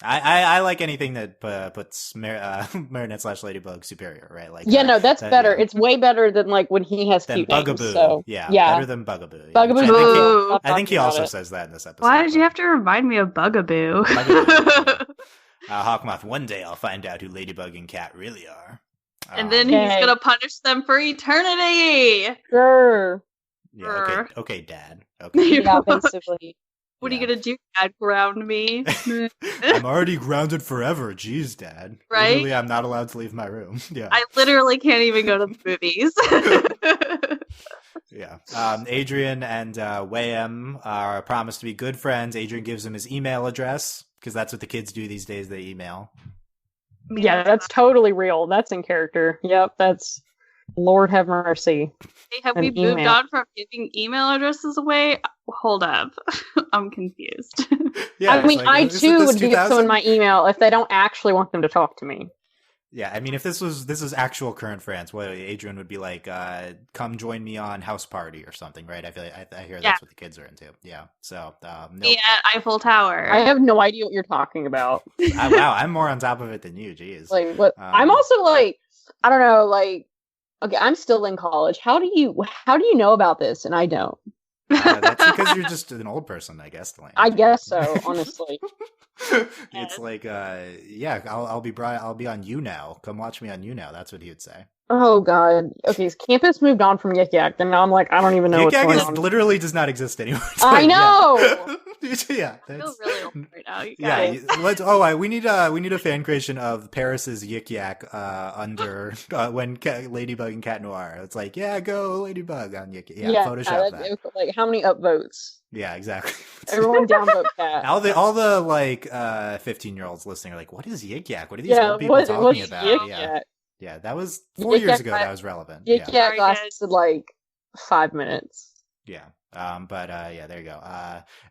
I like anything that puts Marinette/Ladybug superior, right? Like, yeah, no, that's better. Yeah. It's way better than like when he has cute Bugaboo. names. So, yeah, better than Bugaboo. Yeah. Bugaboo. I think he also says that in this episode. Why did you have to remind me of Bugaboo? Hawkmoth. One day I'll find out who Ladybug and Cat really are, and then he's gonna punish them for eternity. Sure. Yeah. Okay, Dad. Okay. Yeah, basically. What are you gonna do, Dad? Ground me? I'm already grounded forever. Jeez, Dad. Right? Literally, I'm not allowed to leave my room. Yeah. I literally can't even go to the movies. Yeah. Adrien and Wayhem are promised to be good friends. Adrien gives him his email address because that's what the kids do these days. They email. Yeah, that's totally real. That's in character. Yep, that's Lord have mercy. Hey, have we moved on from giving email addresses away? Hold up. I'm confused. Yeah, I mean, I too would give someone my email if they don't actually want them to talk to me. Yeah, I mean, if this was actual current France, well, Adrien would be like, "Come join me on House Party" or something, right? I feel like I hear that's what the kids are into. Yeah, so nope. Yeah, Eiffel Tower. I have no idea what you're talking about. Wow, I'm more on top of it than you. Jeez. Like, what? I'm also like, I don't know, like. Okay, I'm still in college. How do you know about this? And I don't. That's because you're just an old person, I guess. Delaney. I guess so, honestly. It's like, yeah, I'll be on You Now. Come watch me on You Now. That's what he would say. Oh God. Okay, campus moved on from Yik Yak, and now I'm like, I don't even know what's going on. Literally does not exist anymore. I know. Yeah, I feel really old right now. You guys. Yeah, we need a fan creation of Paris's Yik Yak under when Ladybug and Cat Noir. It's like, yeah, go Ladybug on Yik Yak. Yeah, Photoshop that. Like, how many upvotes? Yeah, exactly. Everyone downvote Cat. All the like 15-year-olds listening are like, what is Yik Yak? What are these old people talking about? Yik Yak? Yeah, that was 4 years ago. That was relevant. Yik Yak lasted like 5 minutes. Yeah. But yeah, there you go.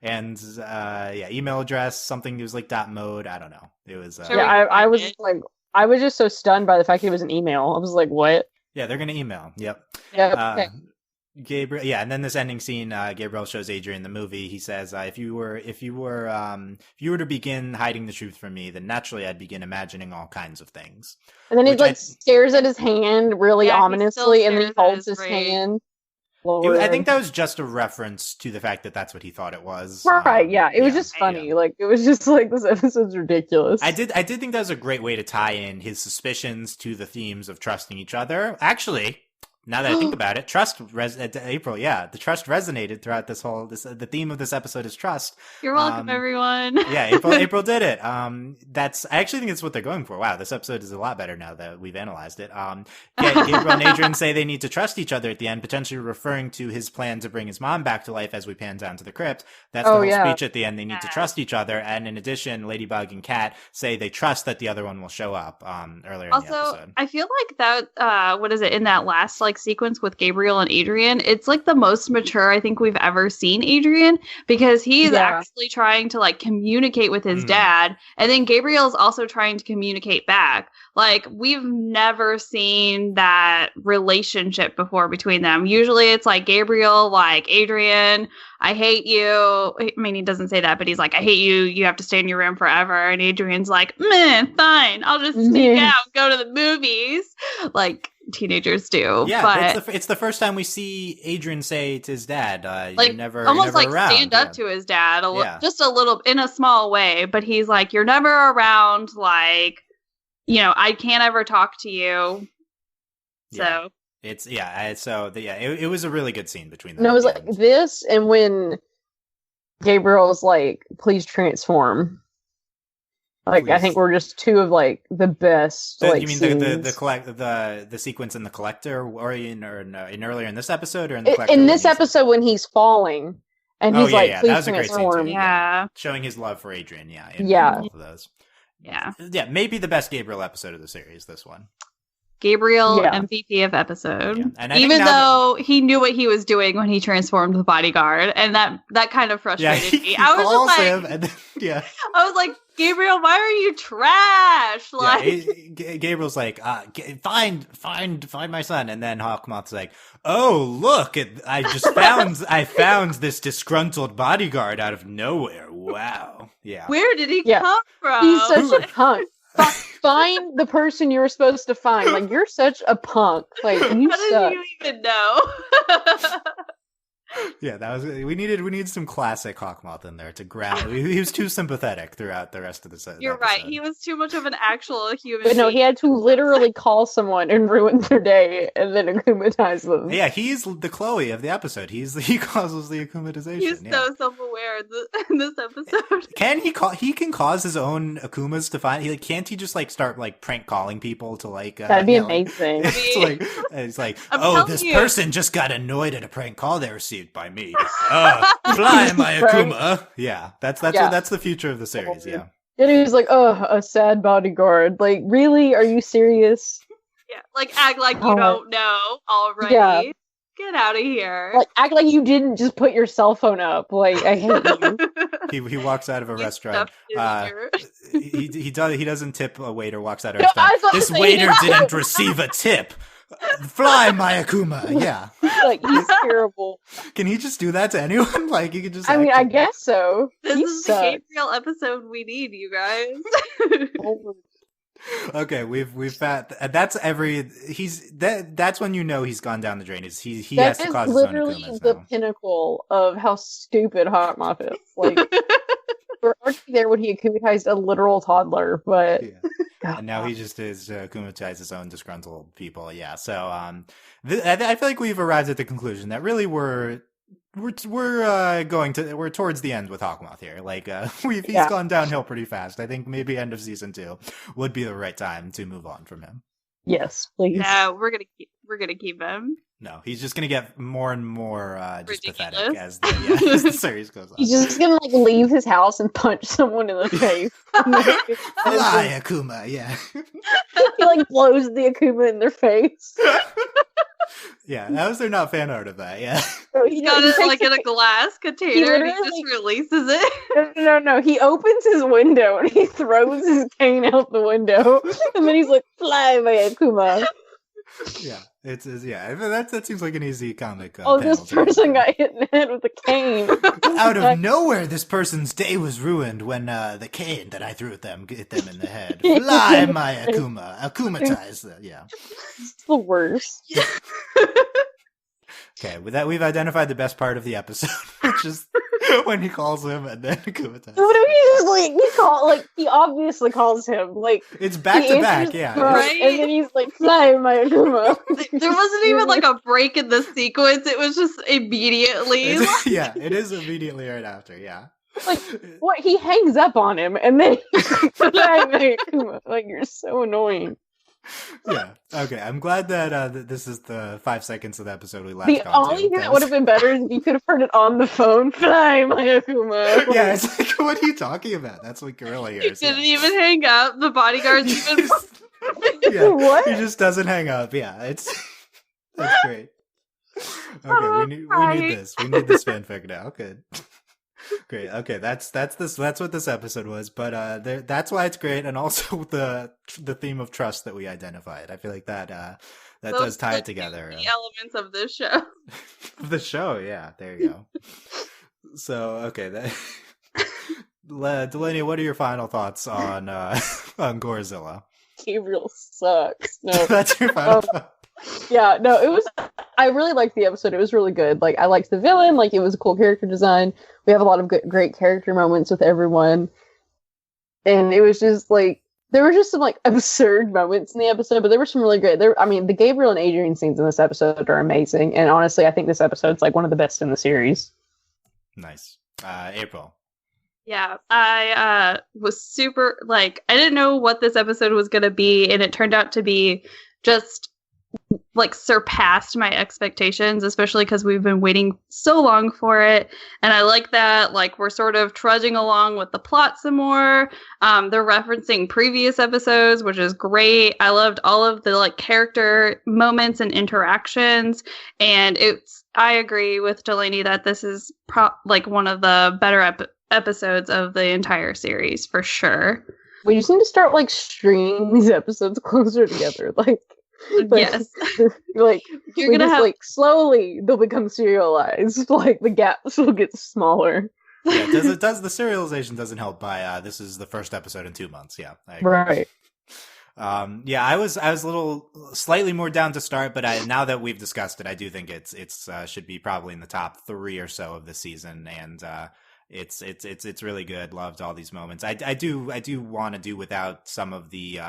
And yeah, email address, something. It was like .mode. I don't know. It was. I was like, I was just so stunned by the fact it was an email. I was like, what? Yeah, they're gonna email. Yep. Yeah. Okay. Gabriel, yeah, and then this ending scene, Gabriel shows Adrien the movie. He says, if you were to begin hiding the truth from me, then naturally I'd begin imagining all kinds of things. And then he like stares at his hand really ominously, and then he holds his hand. I think that was just a reference to the fact that that's what he thought it was. Right, yeah. It was just funny. Yeah. Like, it was just like, this episode's ridiculous. I did think that was a great way to tie in his suspicions to the themes of trusting each other. Actually, now that I think about it, April, yeah, the trust resonated throughout the theme of this episode is trust. You're welcome, everyone. Yeah, April did it. I actually think it's what they're going for. Wow, this episode is a lot better now that we've analyzed it. Gabriel and Adrien say they need to trust each other at the end, potentially referring to his plan to bring his mom back to life as we pan down to the crypt. That's the whole speech at the end. They need to trust each other. And in addition, Ladybug and Cat say they trust that the other one will show up earlier in the episode. Also, I feel like that, what is it, in that last sequence with Gabriel and Adrien, it's like the most mature I think we've ever seen Adrien, because he's actually trying to like communicate with his dad, and then Gabriel's also trying to communicate back. Like, we've never seen that relationship before between them. Usually it's like Gabriel, like, Adrien, I hate you. I mean, he doesn't say that, but he's like, I hate you. You have to stay in your room forever. And Adrien's like, meh, fine. I'll just sneak out, go to the movies. Like teenagers do. Yeah, but it's the first time we see Adrien say to his dad, like, you're never almost you're never like around. Stand up to his dad, just a little, in a small way. But he's like, you're never around. Like, you know, I can't ever talk to you. So it's it was a really good scene between them. No, it was like this, and when Gabriel's like, please transform. Like, please. I think we're just two of like the best. So, like, you mean the sequence in the collector, or in earlier in this episode, or in the collector? In this episode when he's falling, and he's like, please that was transform. A great scene too, yeah, showing his love for Adrien. Yeah, yeah. Both of those. Yeah, maybe the best Gabriel episode of the series, this one. Gabriel, MVP of episode. Yeah. And even though he knew what he was doing when he transformed the bodyguard, and that kind of frustrated me. I was just like, him and then, I was like, Gabriel, why are you trash? Like, Gabriel's like, find my son, and then Hawkmoth's like, oh look, I found this disgruntled bodyguard out of nowhere. Wow, yeah. Where did he come from? He's such a punk. Find the person you were supposed to find. Like, you're such a punk. Like, you How suck. did you even know? Yeah, that was we needed some classic Hawkmoth in there to ground. He was too sympathetic throughout the rest of the set. You're right. He was too much of an actual human. But no, he had to literally call someone and ruin their day and then akumatize them. Yeah, he's the Chloe of the episode. He causes the akumatization. He's so self-aware in this episode. He can cause his own akumas to find. Can't he just start prank calling people to That'd be amazing. It's like this person just got annoyed at a prank call they received by me. Fly my Akuma. Yeah, that's the future of the series. Yeah. And he was like, "Oh, a sad bodyguard. Like, really? Are you serious?" Yeah, act like you don't know already. Yeah. Get out of here. Act like you didn't just put your cell phone up. I hate you. He walks out of a restaurant. He doesn't tip a waiter. Walks out of a restaurant. This waiter didn't receive a tip. Fly my Akuma. Yeah. He's terrible. Can he just do that to anyone? You could just. I guess so. This is the Gabriel episode we need, you guys. Okay, we've found that's that's when you know he's gone down the drain. He that has to cause his own Akumas. Literally the pinnacle of how stupid Hawkmoth is. We're already there when he akumatized a literal toddler, but and now he just is akumatized his own disgruntled people. Yeah, so I feel like we've arrived at the conclusion that really we're towards the end with Hawkmoth here. He's gone downhill pretty fast. I think maybe end of season 2 would be the right time to move on from him. Yes, please. No, we're gonna keep him. No, he's just gonna get more and more just pathetic as the series goes on. He's just gonna leave his house and punch someone in the face. Fly Akuma, yeah. He blows the Akuma in their face. Yeah, that was their not fan art of that. Yeah, he got it in a glass container and he just releases it. No. He opens his window and he throws his cane out the window, and then he's like, "Fly, my Akuma." Yeah, that seems like an easy comic. This person got hit in the head with a cane. Out of nowhere, this person's day was ruined when the cane that I threw at them hit them in the head. Fly, my Akuma. Akumatize them. Yeah. It's the worst. Okay, with that, we've identified the best part of the episode, which is when he calls him and then akumatizes. He obviously calls him. It's back to back, yeah. Right? And then he's like, "Fly, my Akuma." There wasn't even a break in the sequence. It was just immediately. Yeah, it is immediately right after, yeah. What? He hangs up on him and then he's like, "Fly, my Akuma." You're so annoying. Yeah. Okay. I'm glad that this is the 5 seconds of the episode we left. The only thing that would have been better is if you could have heard it on the phone. Fly, my Akuma. Yeah, it's what are you talking about? That's what Gorilla hears. He didn't even hang up. The bodyguard's even. What? He just doesn't hang up. Yeah, that's great. Okay, we need this. We need this fanfic now. Good. Great. Okay, that's what this episode was, but that's why it's great, and also the theme of trust that we identified. I feel like that does tie it together. The elements of this show. The show, yeah. There you go. So okay, Delaney, what are your final thoughts on Gorizilla? Gabriel sucks. No, that's your final thought. Yeah, no, I really liked the episode. It was really good. I liked the villain. It was a cool character design. We have a lot of great character moments with everyone. And it was just, there were just some, absurd moments in the episode, but there were some really great. The Gabriel and Adrien scenes in this episode are amazing. And honestly, I think this episode's, one of the best in the series. Nice. April. Yeah, I was super, I didn't know what this episode was going to be, and it turned out to be just like surpassed my expectations, especially because we've been waiting so long for it. And I like that, like, we're sort of trudging along with the plot some more. They're referencing previous episodes, which is great. I loved all of the like character moments and interactions. And I agree with Delaney that this is like one of the better episodes of the entire series for sure. We just need to start like stringing these episodes closer together, like yes, like you're gonna have like slowly they'll become serialized. Like the gaps will get smaller. Yeah, the serialization doesn't help by this is the first episode in 2 months. Yeah, I agree. Right. Yeah, I was a little slightly more down to start, but now that we've discussed it, I do think it's should be probably in the top 3 or so of the season, and it's really good. Loved all these moments. I do want to do without some of the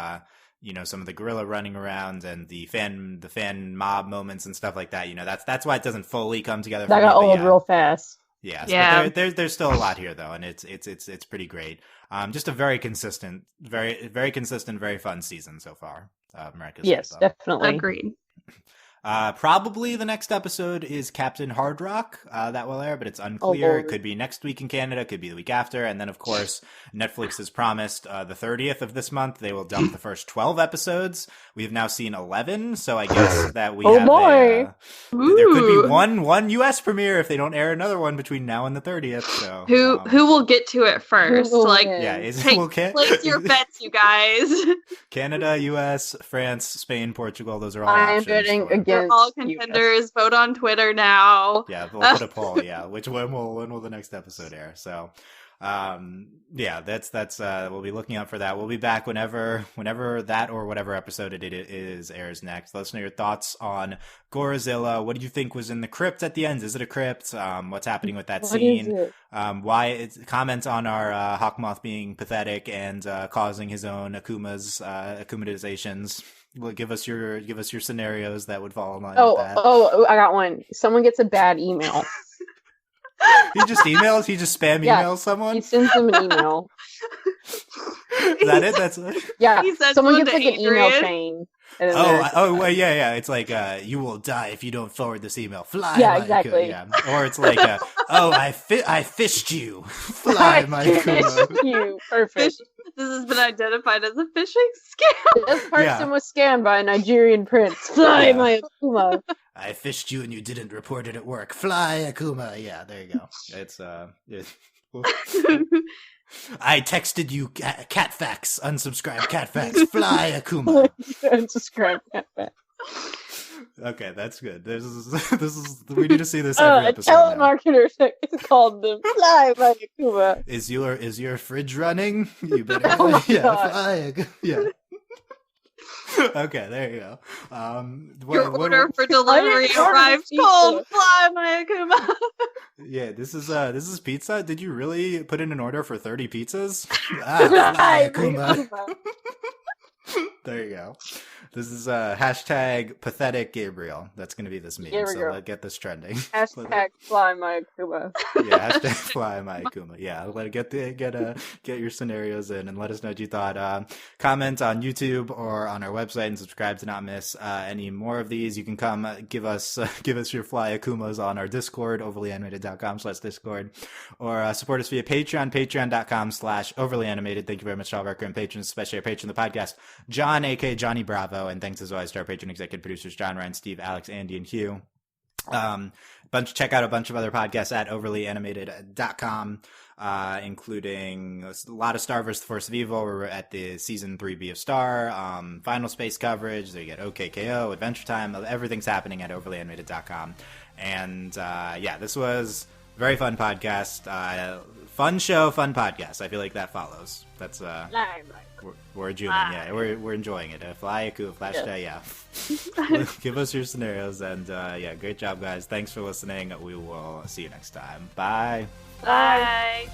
some of the gorilla running around and the fan mob moments and stuff like that. That's why it doesn't fully come together. That got old real fast. Yes, yeah. But there's still a lot here though, and it's pretty great. Just a very consistent, very consistent, very fun season so far. Miraculous yes, Ladybug. definitely agreed. Probably the next episode is Captain Hard Rock that will air, but it's unclear. It could be next week in Canada, could be the week after, and then of course Netflix has promised the 30th of this month they will dump the first 12 episodes. We have now seen 11, so I guess that we have boy. There could be one US premiere if they don't air another one between now and the 30th. So who will get to it first? Like, place your bets, you guys. Canada, US, France, Spain, Portugal. Those are all I'm options. Betting against They're all contenders. US. Vote on Twitter now. Yeah, we'll put a poll. Yeah, when will the next episode air? So, yeah, that's we'll be looking out for that. We'll be back whenever that or whatever episode it is airs next. Let us know your thoughts on Gorizilla. What do you think was in the crypt at the end? Is it a crypt? What's happening with that scene? Why? Comment on our Hawkmoth being pathetic and causing his own Akumatizations. Well, give us your scenarios that would fall in line with that. Oh, I got one. Someone gets a bad email. He just spam emails someone? He sends them an email. Is that it? That's yeah. Someone gets like an email chain. Yeah. It's like, you will die if you don't forward this email. Fly, yeah, exactly. Yeah. Or it's like, I fished you. Fly, my Kuma. You. Perfect. This has been identified as a phishing scam. This person was scammed by a Nigerian prince. Fly, my Akuma. I fished you and you didn't report it at work. Fly, Akuma. Yeah, there you go. It's I texted you cat facts. Unsubscribe cat facts. Fly, Akuma. Unsubscribe cat facts. Okay, that's good. This is we need to see this every episode. A telemarketer called them. Fly, my Akuma. Is your fridge running? You better fly. Yeah. Okay, there you go. Your order for delivery arrived cold. Fly, my Akuma. Yeah, this is pizza. Did you really put in an order for 30 pizzas? Fly, Akuma. There you go. This is hashtag pathetic Gabriel. That's going to be this meme. So let's get this trending. Hashtag fly my Akuma. Yeah, hashtag fly my Akuma. Yeah, get your scenarios in and let us know what you thought. Comment on YouTube or on our website and subscribe to not miss any more of these. You can come give us your fly Akumas on our Discord, overlyanimated.com/Discord, or support us via Patreon, patreon.com/overlyanimated. Thank you very much to all of our current patrons, especially our patron of the podcast, John, aka Johnny Bravo, and thanks as always to our patron executive producers John, Ryan, Steve, Alex, Andy, and Hugh. Check out a bunch of other podcasts at overlyanimated.com, including a lot of Star vs. the Force of Evil. We're at the season 3B of Star, Final Space coverage. There you get OKKO, Adventure Time. Everything's happening at overlyanimated.com. And this was a very fun podcast. Fun show, fun podcast. I feel like that follows. That's we're enjoying. Yeah, we're enjoying it. Fly Aku, Flash Day. Yeah. Give us your scenarios, and great job, guys. Thanks for listening. We will see you next time. Bye. Bye.